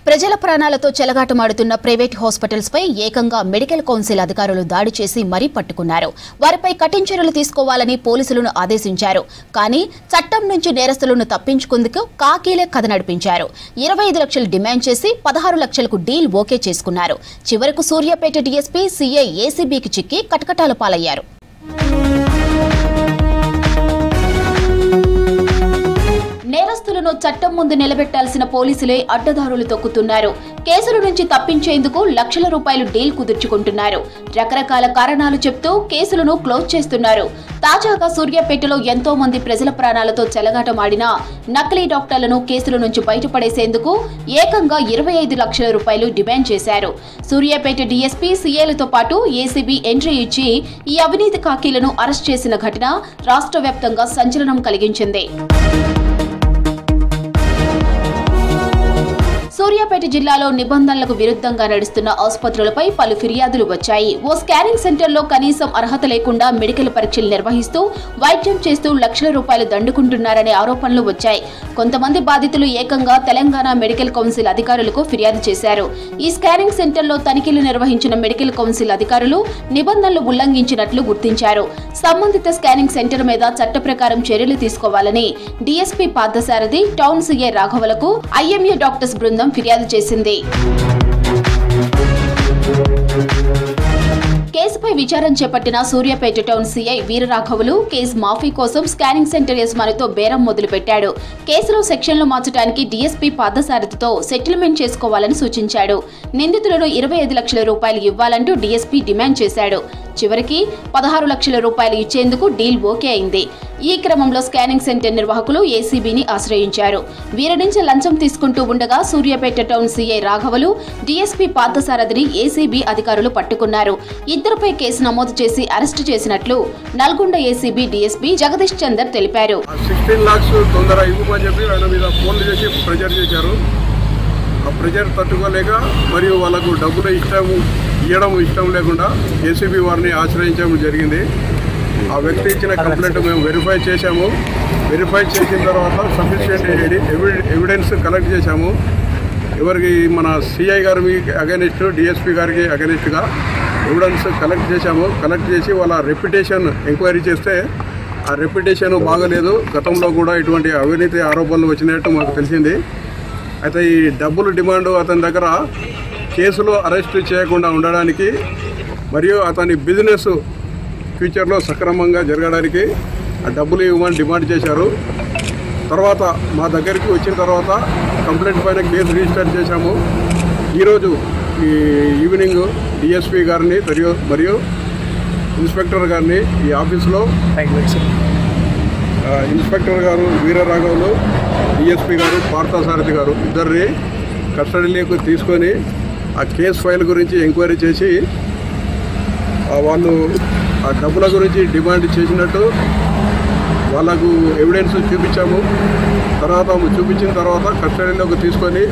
ప్రజల ప్రాణాలతో చెలగాటమాడుతున్న private hospitals పై ఏకంగా మెడికల్ కౌన్సిల్ అధికారులు దాడి చేసి మరీ పట్టుకున్నారు. వారిపై కఠిన చర్యలు తీసుకోవాలని పోలీసులను ఆదేశించారు. కానీ చట్టం నుంచి నేరస్తులను తప్పించుకుందుకు కాకీలే కథ నడిపించారు. 25 లక్షలు డిమాండ్ చేసి 16 లక్షలకు డీల్ ఓకే చేసుకున్నారు. చివరకు సూర్యాపేట డీఎస్పీ సీఐ ఏసీబీకి చిక్కి కటకటాల పాలయ్యారు. నేరస్తులను చట్టం ముందు నిలబెట్టాల్సిన పోలీసులే అడ్డదారులు తొక్కుతున్నారు. కేసుల నుంచి తప్పించేందుకు లక్షల రూపాయలు డీల్ కుదుర్చుకుంటున్నారు. రకరకాల కారణాలు చెప్తూ కేసులను క్లోజ్ చేస్తున్నారు. తాజాగా సూర్యాపేటలో ఎంతో మంది ప్రజల ప్రాణాలతో చెలగాటమాడిన నకిలీ డాక్టర్లను కేసుల నుంచి బయటపడేసేందుకు ఏకంగా 25 లక్షల రూపాయలు డిమాండ్ చేశారు. సూర్యాపేట డీఎస్పీ సీఏలతో పాటు ఏసీబీ ఎంట్రీ ఇచ్చి ఈ అవినీతి కాకీలను అరెస్ట్ చేసిన ఘటన రాష్ట్ర వ్యాప్తంగా సంచలనం కలిగించింది. సూర్యాపేట జిల్లాలో నిబంధనలకు విరుద్ధంగా నడుస్తున్న ఆసుపత్రులపై పలు ఫిర్యాదులు వచ్చాయి. ఓ స్కానింగ్ సెంటర్లో కనీసం అర్హత లేకుండా మెడికల్ పరీక్షలు నిర్వహిస్తూ వైద్యం చేస్తూ లక్షల రూపాయలు దండుకుంటున్నారనే ఆరోపణలు వచ్చాయి. కొంతమంది బాధితులు ఏకంగా తెలంగాణ మెడికల్ కౌన్సిల్ అధికారులకు ఫిర్యాదు చేశారు. ఈ స్కానింగ్ సెంటర్లో తనిఖీలు నిర్వహించిన మెడికల్ కౌన్సిల్ అధికారులు నిబంధనలు ఉల్లంఘించినట్లు గుర్తించారు. సంబంధిత స్కానింగ్ సెంటర్ మీద చట్ట ప్రకారం చర్యలు తీసుకోవాలని డీఎస్పీ పార్థసారథి, టౌన్ సీఐ రాఘవలకు ఐఎంఏ డాక్టర్స్ బృందం ఫిర్యాదు చేసింది. కేసుపై విచారణ చేపట్టిన సూర్యాపేట టౌన్ సీఐ వీరరాఘవులు కేసు మాఫీ కోసం స్కానింగ్ సెంటర్ యజమానితో బేరం మొదలుపెట్టాడు. కేసులో సెక్షన్లు మార్చడానికి డీఎస్పీ పార్థసారథితో సెటిల్మెంట్ చేసుకోవాలని సూచించాడు. నిందితులను 25 లక్షల రూపాయలు ఇవ్వాలంటూ డీఎస్పీ డిమాండ్ చేశాడు. చివరికి 16 లక్షల రూపాయలు ఇచ్చేందుకు డీల్ ఓకే అయింది. ఈ క్రమంలో స్కానింగ్ సెంటర్ నిర్వాహకులు ఏసీబీని ఆశ్రయించారు. వీరి నుంచి లంచం తీసుకుంటూ ఉండగా సూర్యాపేట టౌన్ సీఐ రాఘవులు, డీఎస్పీ పార్థసారథిని ఏసీబీ అధికారులు పట్టుకున్నారు. ఇద్దరిపై కేసు నమోదు చేసి అరెస్టు చేసినట్లు నల్గొండ ఏసీబీ డీఎస్పీ జగదీష్ చందర్ తెలిపారు. 16 lakhs తొందర ఇవ్వమని చెప్పి ఆయన మీద ఫోన్లు చేసి ప్రెజర్ చేశారు. ఆ ప్రెజర్ తట్టుకోలేక మరియు వాళ్ళకు డబ్బులు ఇవ్వడం ఇష్టం లేకుండా ఏసీబీ వారిని ఆశ్రయించడం జరిగింది. ఆ వ్యక్తి ఇచ్చిన కంప్లైంట్ మేము వెరిఫై చేశాము. వెరిఫై చేసిన తర్వాత సఫిషియెంట్ ఎవిడెన్స్ కలెక్ట్ చేశాము. ఎవరికి మన సిఐ గారి అగెనిస్ట్, డిఎస్పీ గారికి అగెనిస్ట్గా ఎవిడెన్స్ కలెక్ట్ చేశాము. కలెక్ట్ చేసి వాళ్ళ రెప్యుటేషన్ ఎంక్వైరీ చేస్తే ఆ రెప్యుటేషన్ బాగలేదు. గతంలో కూడా ఇటువంటి అవినీతి ఆరోపణలు వచ్చినట్టు మాకు తెలిసింది. అయితే ఈ డబ్బులు డిమాండ్ అతని దగ్గర కేసులో అరెస్ట్ చేయకుండా ఉండడానికి మరియు అతని బిజినెస్ ఫ్యూచర్లో సక్రమంగా జరగడానికి ఆ డబ్బులు ఇవ్వమని డిమాండ్ చేశారు. తర్వాత మా దగ్గరికి వచ్చిన తర్వాత కంప్లైంట్ పైన కేసు రిజిస్టర్ చేశాము. ఈరోజు ఈ ఈవినింగ్ డిఎస్పీ గారిని మరియు ఇన్స్పెక్టర్ గారిని ఈ ఆఫీస్లో ఇన్స్పెక్టర్ గారు వీరరాఘవులు, డిఎస్పీ గారు పార్థసారథి గారు ఇద్దరిని కస్టడీలోకి తీసుకొని ఆ కేసు ఫైల్ గురించి ఎంక్వైరీ చేసి వాళ్ళు ఆ డబ్బుల గురించి డిమాండ్ చేసినట్టు వాళ్ళకు ఎవిడెన్స్ చూపించాము. చూపించిన తర్వాత కస్టడీలోకి తీసుకొని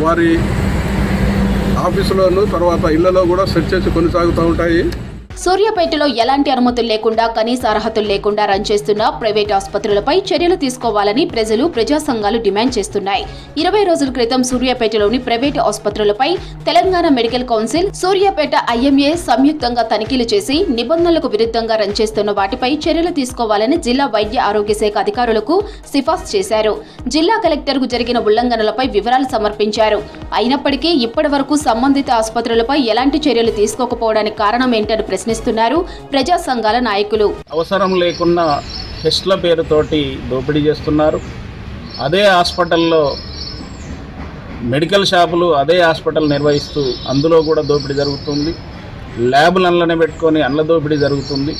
వారి ఆఫీసులోను తర్వాత ఇళ్లలో కూడా సెర్చెస్ కొనసాగుతూ ఉంటాయి. సూర్యాపేటలో ఎలాంటి అనుమతులు లేకుండా, కనీస అర్హతలు లేకుండా రన్ చేస్తున్న ప్రైవేట్ ఆసుపత్రులపై చర్యలు తీసుకోవాలని ప్రజలు, ప్రజా సంఘాలు డిమాండ్ చేస్తున్నాయి. 20 రోజుల క్రితం సూర్యాపేటలోని ప్రైవేటు ఆసుపత్రులపై Telangana medical council, Suryapet IMA సంయుక్తంగా తనిఖీలు చేసి నిబంధనలకు విరుద్ధంగా రన్ చేస్తున్న వాటిపై చర్యలు తీసుకోవాలని జిల్లా వైద్య ఆరోగ్య శాఖ అధికారులకు సిఫార్సు చేశారు. జిల్లా కలెక్టర్కు జరిగిన ఉల్లంఘనలపై వివరాలు సమర్పించారు. అయినప్పటికీ ఇప్పటి వరకు సంబంధిత ఆసుపత్రులపై ఎలాంటి చర్యలు తీసుకోకపోవడానికి కారణం ఏంటని ప్రశ్నిస్తున్నారు ప్రజా సంఘాల నాయకులు. అవసరం లేకున్నా టెస్ట్ల పేరుతోటి దోపిడీ చేస్తున్నారు. అదే హాస్పిటల్లో మెడికల్ షాపులు అదే హాస్పిటల్ నిర్వహిస్తూ అందులో కూడా దోపిడీ జరుగుతుంది. ల్యాబులు అందులోనే పెట్టుకొని అందులో దోపిడీ జరుగుతుంది.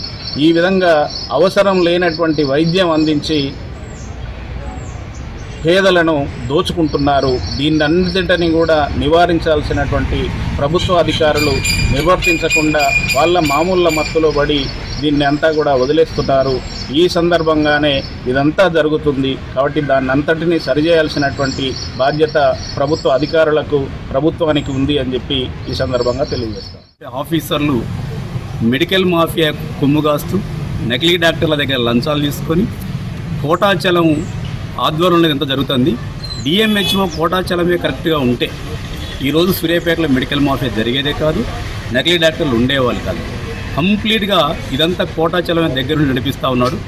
ఈ విధంగా అవసరం లేనటువంటి వైద్యం అందించి పేదలను దోచుకుంటున్నారు. దీన్నన్నింటినీ కూడా నివారించాల్సినటువంటి ప్రభుత్వ అధికారులు నిర్వర్తించకుండా వాళ్ళ మామూళ్ళ మత్తులో పడి దీన్ని అంతా కూడా వదిలేస్తున్నారు. ఈ సందర్భంగానే ఇదంతా జరుగుతుంది. కాబట్టి దాన్ని అంతటినీ సరిచేయాల్సినటువంటి బాధ్యత ప్రభుత్వ అధికారులకు, ప్రభుత్వానికి ఉంది అని చెప్పి ఈ సందర్భంగా తెలియజేస్తాం. ఆఫీసర్లు మెడికల్ మాఫియా కొమ్ముగాస్తూ నకిలీ డాక్టర్ల దగ్గర లంచాలు తీసుకొని కోటాచలం ఆధ్వర్యంలో ఎంత జరుగుతుంది. డిఎంహెచ్ఓ కోటాచలమే కరెక్ట్గా ఉంటే ఈరోజు సూర్యాపేటలో మెడికల్ మాఫియా జరిగేదే కాదు, నకిలీ డాక్టర్లు ఉండేవాళ్ళు కాదు. కంప్లీట్గా ఇదంతా కోటాచలమే దగ్గర నుండి నడిపిస్తూ ఉన్నాడు.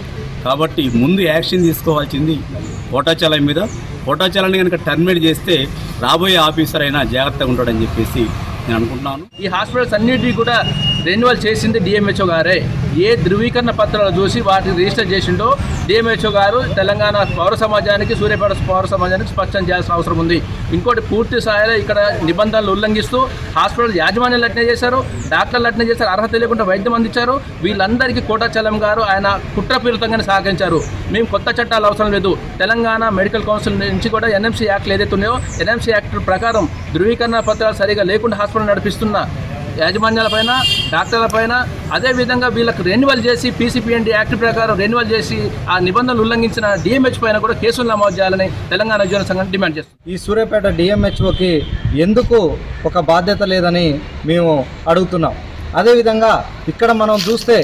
కాబట్టి ముందు యాక్షన్ తీసుకోవాల్సింది కోటాచలం మీద. కోటాచలాన్ని కనుక టర్మినేట్ చేస్తే రాబోయే ఆఫీసర్ అయినా జాగ్రత్తగా ఉంటాడని చెప్పేసి నేను అనుకుంటున్నాను. ఈ హాస్పిటల్స్ అన్నిటికీ కూడా రెన్యువల్ చేసింది డిఎంహెచ్ఓ గారే. ఏ ధృవీకరణ పత్రాలు చూసి వాటిని రిజిస్టర్ చేసిండో డిఎంహెచ్ఓ గారు తెలంగాణ పౌర సమాజానికి, సూర్యాపేట పౌర సమాజానికి స్పష్టం చేయాల్సిన అవసరం ఉంది. ఇంకోటి, పూర్తి స్థాయిలో ఇక్కడ నిబంధనలు ఉల్లంఘిస్తూ హాస్పిటల్ యాజమాన్యాలు అట్నే చేశారు, డాక్టర్లు అట్నే చేశారు, అర్హత లేకుండా వైద్యం అందించారు. వీళ్ళందరికీ కోటాచలం గారు ఆయన కుట్రపూరితంగానే సహకరించారు. మేము కొత్త చట్టాలు అవసరం లేదు. తెలంగాణ మెడికల్ కౌన్సిల్ నుంచి కూడా ఎన్ఎంసీ యాక్ట్లు ఏదైతే ఉన్నాయో ఎన్ఎంసీ యాక్ట్ ప్రకారం ధృవీకరణ పత్రాలు సరిగా లేకుండా హాస్పిటల్ నడిపిస్తున్న యాజమాన్యాలపైన, డాక్టర్లపైన, అదేవిధంగా వీళ్ళకి రెన్యువల్ చేసి పీసీపీఎన్డీ యాక్ట్ ప్రకారం రెన్యువల్ చేసి ఆ నిబంధనలు ఉల్లంఘించిన డిఎంహెచ్ పైన కూడా కేసులు నమోదు చేయాలని తెలంగాణ ఉద్యోగ సంఘం డిమాండ్ చేస్తుంది. ఈ సూర్యాపేట డిఎంహెచ్ఓకి ఎందుకు ఒక బాధ్యత లేదని మేము అడుగుతున్నాం. అదేవిధంగా ఇక్కడ మనం చూస్తే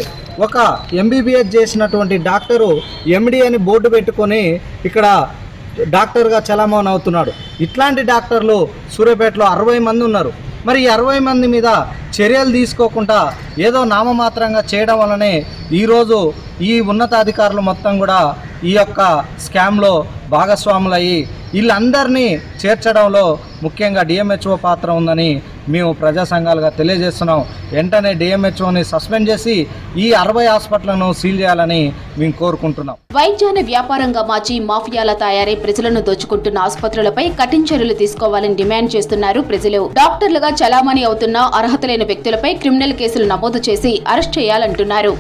ఒక ఎంబీబీఎస్ చేసినటువంటి డాక్టరు ఎండి అని బోర్డు పెట్టుకొని ఇక్కడ డాక్టర్గా చలామణి అవుతున్నాడు. ఇట్లాంటి డాక్టర్లు సూర్యాపేటలో 60 మంది ఉన్నారు. మరి ఈ 60 మంది మీద చర్యలు తీసుకోకుండా ఏదో నామమాత్రంగా చేయడం వల్లనే ఈరోజు ఈ ఉన్నతాధికారులు మొత్తం కూడా ఈ యొక్క స్కామ్లో భాగస్వాములయ్యి వీళ్ళందరినీ చేర్చడంలో ముఖ్యంగా డిఎంహెచ్ఓ పాత్ర ఉందని మేము ప్రజా సంఘాలుగా తెలియజేస్తున్నాం. వెంటనే డిఎంహెచ్ఓని సస్పెండ్ చేసి ఈ 60 హాస్పిటళ్లను సీల్ చేయాలని మేము కోరుకుంటున్నాం. వైద్యాన్ని వ్యాపారంగా మార్చి మాఫియాల తయారై ప్రజలను దోచుకుంటున్న ఆసుపత్రులపై కఠిన చర్యలు తీసుకోవాలని డిమాండ్ చేస్తున్నారు ప్రజలు. డాక్టర్లుగా చలామణి అవుతున్న అర్హత లేని వ్యక్తులపై క్రిమినల్ కేసులు నమోదు చేసి అరెస్ట్ చేయాలంటున్నారు.